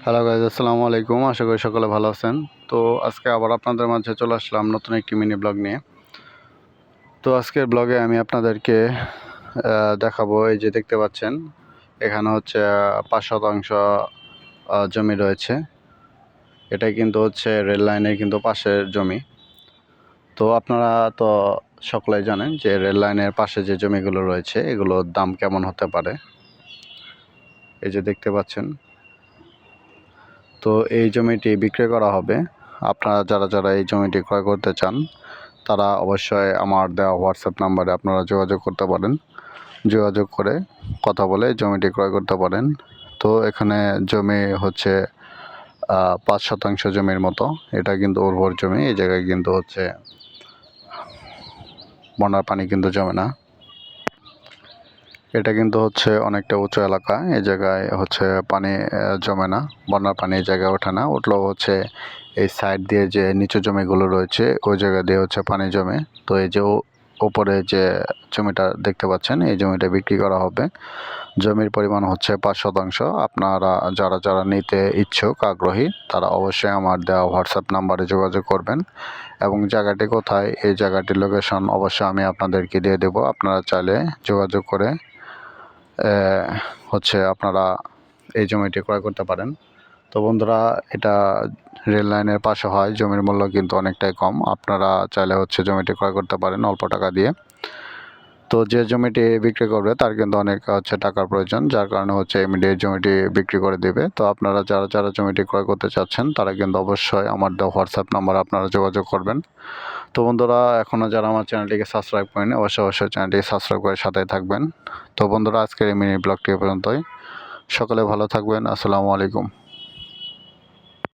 Hello guys, আসসালামু আলাইকুম। আশা করি সকলে ভালো আছেন। তো আজকে আবার আপনাদের মাঝে চলে আসলাম নতুন একটি মিনি ব্লগ নিয়ে। তো আজকের ব্লগে আমি আপনাদেরকে দেখাবো, এই যে দেখতে পাচ্ছেন এখানে হচ্ছে 5% জমি রয়েছে। এটাই কিন্তু হচ্ছে রেল লাইনের কিন্তু পাশের জমি। তো আপনারা তো সকলেই জানেন যে রেল লাইনের পাশে যে জমিগুলো রয়েছে এগুলোর দাম কেমন হতে পারে। এই যে দেখতে পাচ্ছেন, তো এই জমিটি বিক্রি করা হবে। আপনারা যারা যারা এই জমিটি ক্রয় করতে চান তারা অবশ্যই আমার দেওয়া হোয়াটসঅ্যাপ নাম্বারে আপনারা যোগাযোগ করতে পারেন। যোগাযোগ করে কথা বলে জমিটি ক্রয় করতে পারেন। তো এখানে জমি হচ্ছে 5% জমির মতো। এটা কিন্তু উর্বর জমি। এই জায়গায় কিন্তু হচ্ছে বন্যার পানি কিন্তু জমে না। এটা কিন্তু হচ্ছে অনেকটা উঁচু এলাকা। এই জায়গায় হচ্ছে পানি জমে না, বন্যার পানি এই জায়গায় ওঠে না। উঠলেও হচ্ছে এই সাইড দিয়ে যে নিচু জমিগুলো রয়েছে ওই জায়গা দিয়ে হচ্ছে পানি জমে। তো এই যে ওপরে যে জমিটা দেখতে পাচ্ছেন এই জমিটা বিক্রি করা হবে। জমির পরিমাণ হচ্ছে 5%। আপনারা যারা যারা নিতে ইচ্ছুক আগ্রহী তারা অবশ্যই আমার দেওয়া হোয়াটসঅ্যাপ নাম্বারে যোগাযোগ করবেন। এবং জায়গাটি কোথায় এই জায়গাটির লোকেশন অবশ্যই আমি আপনাদেরকে দিয়ে দেবো। আপনারা চাইলে যোগাযোগ করে হচ্ছে আপনারা এই জমিটি ক্রয় করতে পারেন। তো বন্ধুরা, এটা রেল লাইনের পাশে হয়, জমির মূল্য কিন্তু অনেকটাই কম। আপনারা চাইলে হচ্ছে জমিটি ক্রয় করতে পারেন অল্প টাকা দিয়ে। তো যে জমিটি বিক্রি করবে তার কিন্তু অনেক হচ্ছে টাকার প্রয়োজন, যার কারণে হচ্ছে ইমিডিয়েট জমিটি বিক্রি করে দেবে। তো আপনারা যারা যারা জমিটি ক্রয় করতে চাচ্ছেন তারা কিন্তু অবশ্যই আমার দেওয়া হোয়াটসঅ্যাপ নাম্বার আপনারা যোগাযোগ করবেন। তো বন্ধুরা, এখনও যারা আমার চ্যানেলটিকে সাবস্ক্রাইব করেনি অবশ্যই অবশ্যই চ্যানেলটিকে সাবস্ক্রাইব করে সাথেই থাকবেন। তো বন্ধুরা, আজকের এই মিনি ব্লগটি পর্যন্তই। সকলে ভালো থাকবেন। আসসালামু আলাইকুম।